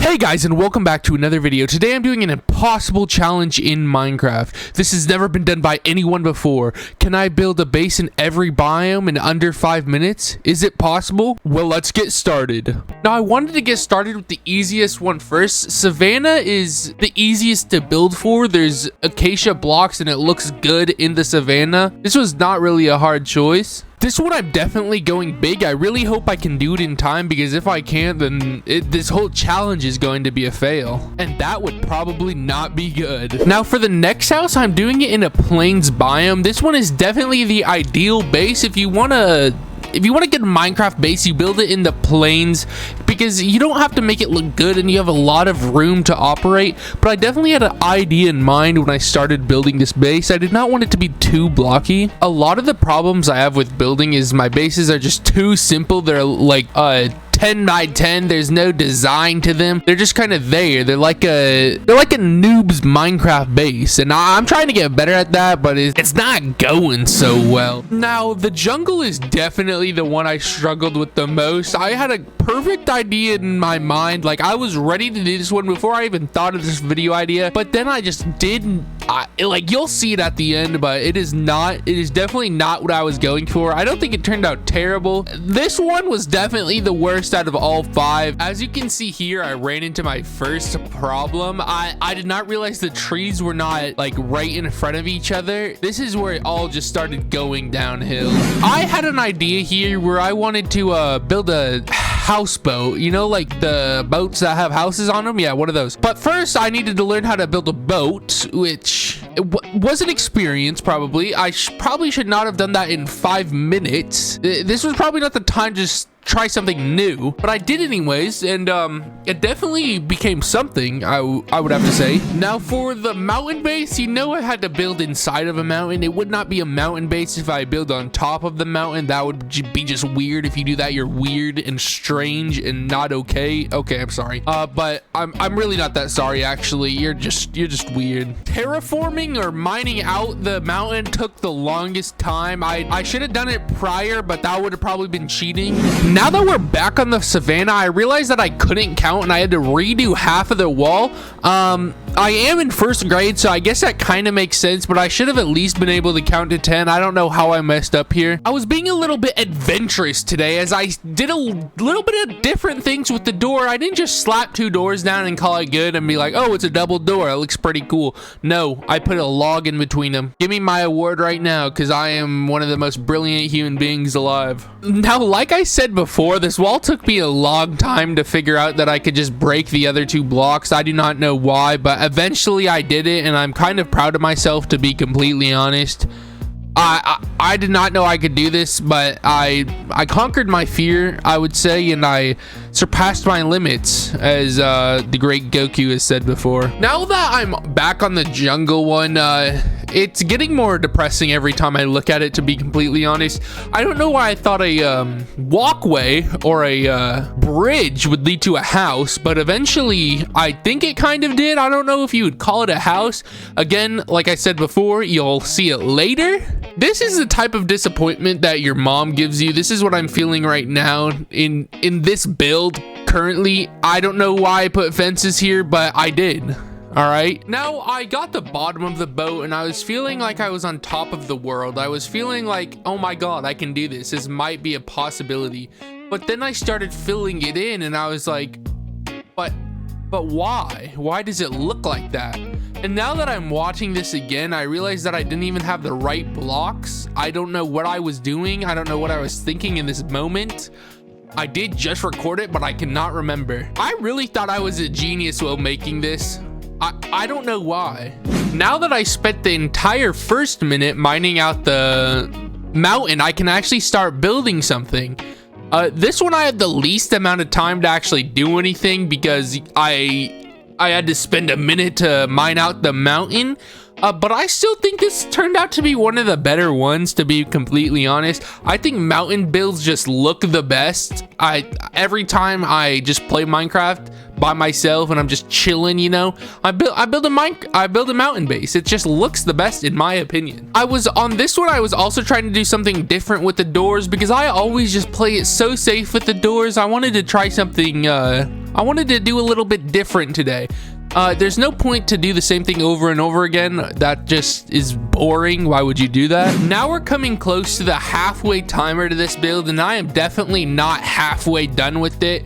Hey guys, and welcome back to another video. Today I'm doing an impossible challenge in Minecraft. This has never been done by anyone before. Can I build a base in every biome in under 5 minutes? Is it possible? Well, let's get started. Now, I wanted to get started with the easiest one first. Savannah is the easiest to build for. There's acacia blocks and it looks good in the savannah. This was not really a hard choice. This one I'm definitely going big. I really hope I can do it in time, because if I can't, then this whole challenge is going to be a fail. And that would probably not be good. Now for the next house, I'm doing it in a plains biome. This one is definitely the ideal base. If you want to get a Minecraft base, you build it in the plains, because you don't have to make it look good and you have a lot of room to operate. But I definitely had an idea in mind when I started building this base. I did not want it to be too blocky. A lot of the problems I have with building is my bases are just too simple. They're like 10 by 10. There's no design to them. They're just kind of there. They're like a noob's Minecraft base, and I'm trying to get better at that, but it's not going so well. Now the jungle is definitely the one I struggled with the most. I had a perfect idea in my mind. Like, I was ready to do this one before I even thought of this video idea, but then I just didn't. Like, you'll see it at the end, but it is definitely not what I was going for. I don't think it turned out terrible. This one was definitely the worst out of all 5. As you can see here, I ran into my first problem. I did not realize the trees were not like right in front of each other. This is where it all just started going downhill. I had an idea here where I wanted to build a houseboat, you know, like the boats that have houses on them. Yeah, one of those. But first I needed to learn how to build a boat, which was an experience. Probably I probably should not have done that in 5 minutes. This was probably not the time to just try something new, but I did anyways, and it definitely became something, I would have to say. Now for the mountain base, you know, I had to build inside of a mountain. It would not be a mountain base if I build on top of the mountain. That would be just weird. If you do that, you're weird and strange and not okay. Okay, I'm sorry, but I'm really not that sorry, actually. You're just weird. Terraforming or mining out the mountain took the longest time. I should have done it prior, but that would have probably been cheating. Now that we're back on the savannah, I realized that I couldn't count and I had to redo half of the wall. I am in first grade, so I guess that kind of makes sense, but I should have at least been able to count to 10. I don't know how I messed up here. I was being a little bit adventurous today, as I did a little bit of different things with the door. I didn't just slap 2 doors down and call it good and be like, oh, it's a double door, it looks pretty cool. No, I put a log in between them. Give me my award right now, because I am one of the most brilliant human beings alive. Now, like I said before, this wall took me a long time to figure out that I could just break the other 2 blocks. I do not know why, but eventually I did it, and I'm kind of proud of myself, to be completely honest. I did not know I could do this, but I conquered my fear, I would say, and I surpassed my limits, as the great Goku has said before. Now that I'm back on the jungle one, it's getting more depressing every time I look at it, to be completely honest. I don't know why I thought a walkway or a bridge would lead to a house, but eventually I think it kind of did. I don't know if you would call it a house. Again, like I said before, you'll see it later. This is the type of disappointment that your mom gives you. This is what I'm feeling right now in this build currently. I don't know why I put fences here, but I did. All right, now I got the bottom of the boat and I was feeling like I was on top of the world. I was feeling like, oh my god, I can do this. This might be a possibility. But then I started filling it in and I was like, but why? Why does it look like that? And now that I'm watching this again, I realize that I didn't even have the right blocks. I don't know what I was doing. I don't know what I was thinking in this moment. I did just record it, but I cannot remember. I really thought I was a genius while making this. I don't know why. Now that I spent the entire first minute mining out the mountain, I can actually start building something. This one I had the least amount of time to actually do anything, because I had to spend a minute to mine out the mountain. But I still think this turned out to be one of the better ones, to be completely honest. I think mountain builds just look the best. Every time I just play Minecraft by myself and I'm just chilling, you know, I build a mountain base. It just looks the best in my opinion. I was on this one, I was also trying to do something different with the doors because I always just play it so safe with the doors. I wanted to try something, I wanted to do a little bit different today. There's no point to do the same thing over and over again. That just is boring. Why would you do that? Now we're coming close to the halfway timer to this build, and I am definitely not halfway done with it.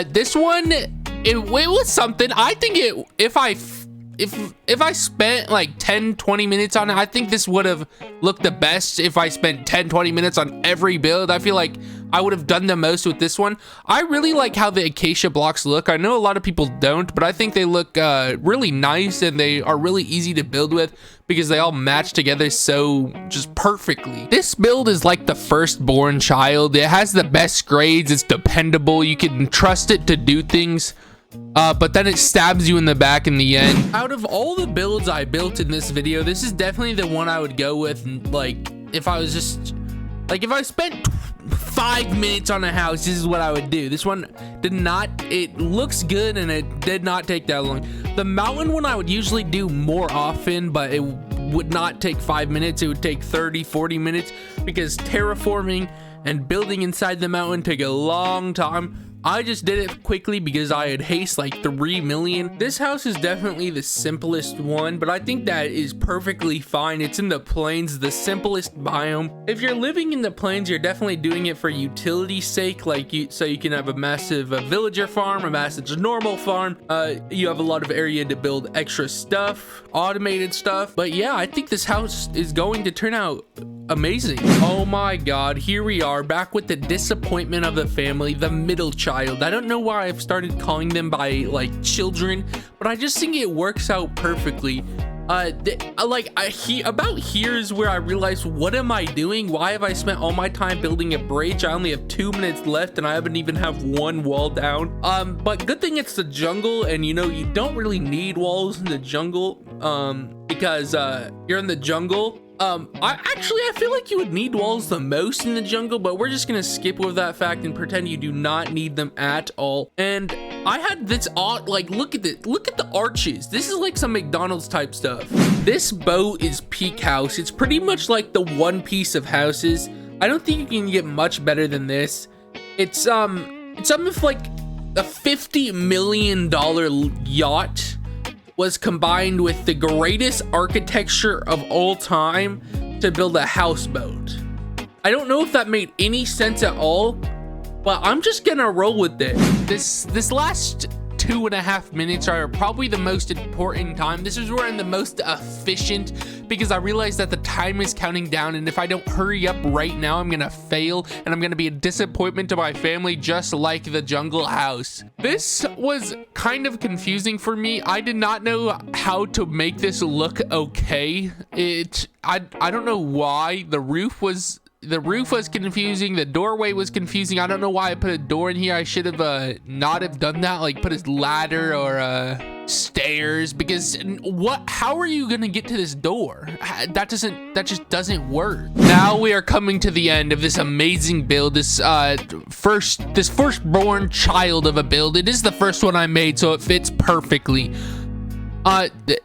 This one, it was something. I think if I spent like 10-20 minutes on it, I think this would have looked the best if I spent 10-20 minutes on every build. I feel like I would have done the most with this one. I really like how the acacia blocks look. I know a lot of people don't, but I think they look really nice, and they are really easy to build with because they all match together so just perfectly. This build is like the firstborn child. It has the best grades. It's dependable. You can trust it to do things. But then it stabs you in the back in the end. Out of all the builds I built in this video, this is definitely the one I would go with. Like, if I was just, like, if I spent 5 minutes on a house, this is what I would do. This one did not, it looks good and it did not take that long. The mountain one I would usually do more often, but it would not take 5 minutes. It would take 30-40 minutes because terraforming and building inside the mountain take a long time. I just did it quickly because I had haste like 3 million. This house is definitely the simplest one, but I think that is perfectly fine. It's in the plains, the simplest biome. If you're living in the plains, you're definitely doing it for utility's sake, like so you can have a massive villager farm, a massive normal farm. You have a lot of area to build extra stuff, automated stuff. But yeah, I think this house is going to turn out amazing. Oh my god, here we are back with the disappointment of the family, the middle child. I don't know why I've started calling them by like children, but I just think it works out perfectly. About here is where I realized, what am I doing? Why have I spent all my time building a bridge? I only have 2 minutes left and I haven't even have one wall down. But good thing it's the jungle, and you know, you don't really need walls in the jungle because you're in the jungle. I feel like you would need walls the most in the jungle, but we're just gonna skip over that fact and pretend you do not need them at all. And I had this odd, like, look at the arches. This is like some McDonald's type stuff. This boat is peak house. It's pretty much like the One Piece of houses. I don't think you can get much better than this. It's something like a $50 million yacht was combined with the greatest architecture of all time to build a houseboat. I don't know if that made any sense at all, but I'm just gonna roll with it. This last 2.5 minutes are probably the most important time. This is where I'm the most efficient because I realize that the time is counting down, and if I don't hurry up right now, I'm gonna fail and I'm gonna be a disappointment to my family, just like the jungle house. This was kind of confusing for me. I did not know how to make this look okay. I don't know why. The roof was confusing. The doorway was confusing. I don't know why I put a door in here. I should have not have done that, like put a ladder or stairs, because how are you gonna get to this door? That just doesn't work. Now we are coming to the end of this amazing build, this firstborn child of a build. It is the first one I made, so it fits perfectly.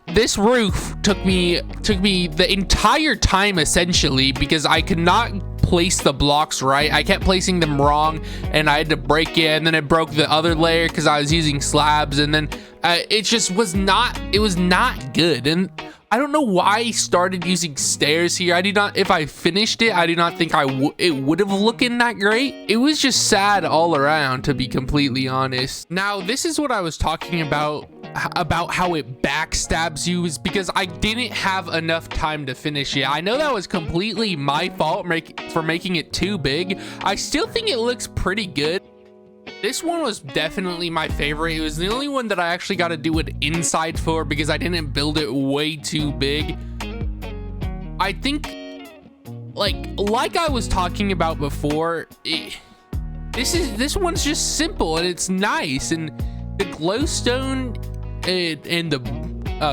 This roof took me the entire time essentially because I could not place the blocks right. I kept placing them wrong and I had to break it, and then it broke the other layer because I was using slabs, and then it was not good. And I don't know why I started using stairs here. If I finished it, I do not think it would have looking that great. It was just sad all around, to be completely honest. Now, this is what I was talking about how it backstabs you, is because I didn't have enough time to finish it. I know that was completely my fault for making it too big. I still think it looks pretty good. This one was definitely my favorite. It was the only one that I actually got to do it inside for because I didn't build it way too big. I think, like I was talking about before, this one's just simple and it's nice, and the glowstone and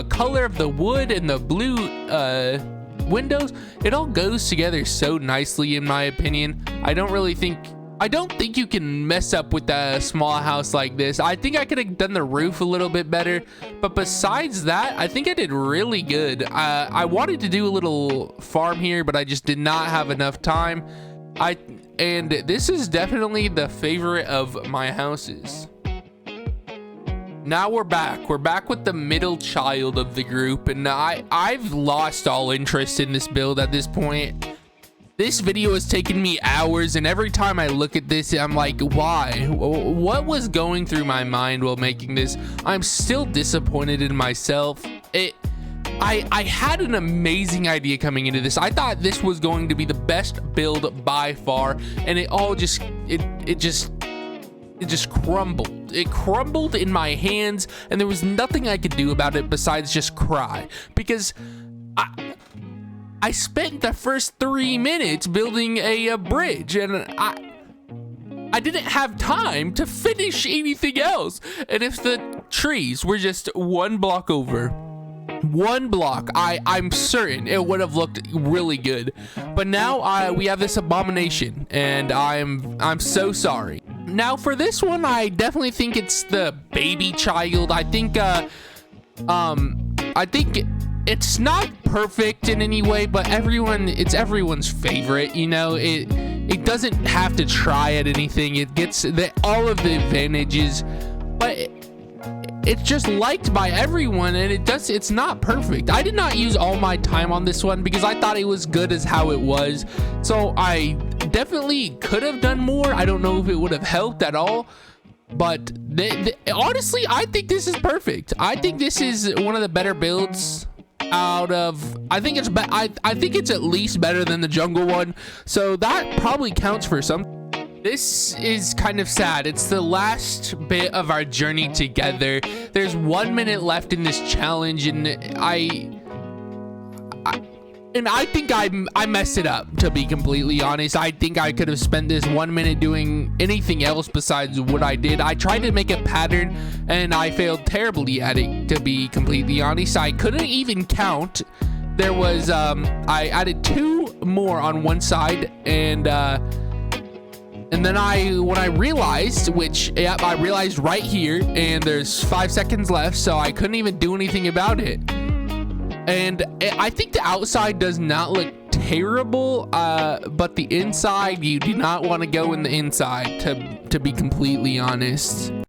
color of the wood and the blue windows, it all goes together so nicely in my opinion. I don't think you can mess up with a small house like this. I think I could have done the roof a little bit better, but besides that, I think I did really good. I wanted to do a little farm here, but I just did not have enough time. And this is definitely the favorite of my houses. Now we're back with the middle child of the group, and I've lost all interest in this build at this point. This video has taken me hours, and every time I look at this, I'm like, why? What was going through my mind while making this? I'm still disappointed in myself. I had an amazing idea coming into this. I thought this was going to be the best build by far, and it all just crumbled. It crumbled in my hands, and there was nothing I could do about it besides just cry, because I spent the first 3 minutes building a bridge, and I didn't have time to finish anything else. And if the trees were just one block over, one block, I'm certain it would have looked really good. But now we have this abomination, and I'm so sorry. Now for this one, I definitely think it's the baby child. I think it's not perfect in any way, but it's everyone's favorite. You know, it doesn't have to try at anything. It gets all of the advantages, but it's just liked by everyone, and it's not perfect. I did not use all my time on this one because I thought it was good as how it was. So I definitely could have done more. I don't know if it would have helped at all. But honestly, I think this is perfect. I think this is one of the better builds out of, I think it's at least better than the jungle one, so that probably counts for some. This is kind of sad. It's the last bit of our journey together. There's 1 minute left in this challenge, and I think I messed it up, to be completely honest. I think I could have spent this 1 minute doing anything else besides what I did. I tried to make a pattern, and I failed terribly at it, to be completely honest. I couldn't even count. There was, I added 2 more on one side, and then when I realized, I realized right here, and there's 5 seconds left, so I couldn't even do anything about it. And I think the outside does not look terrible, but the inside, you do not want to go in the inside, to be completely honest.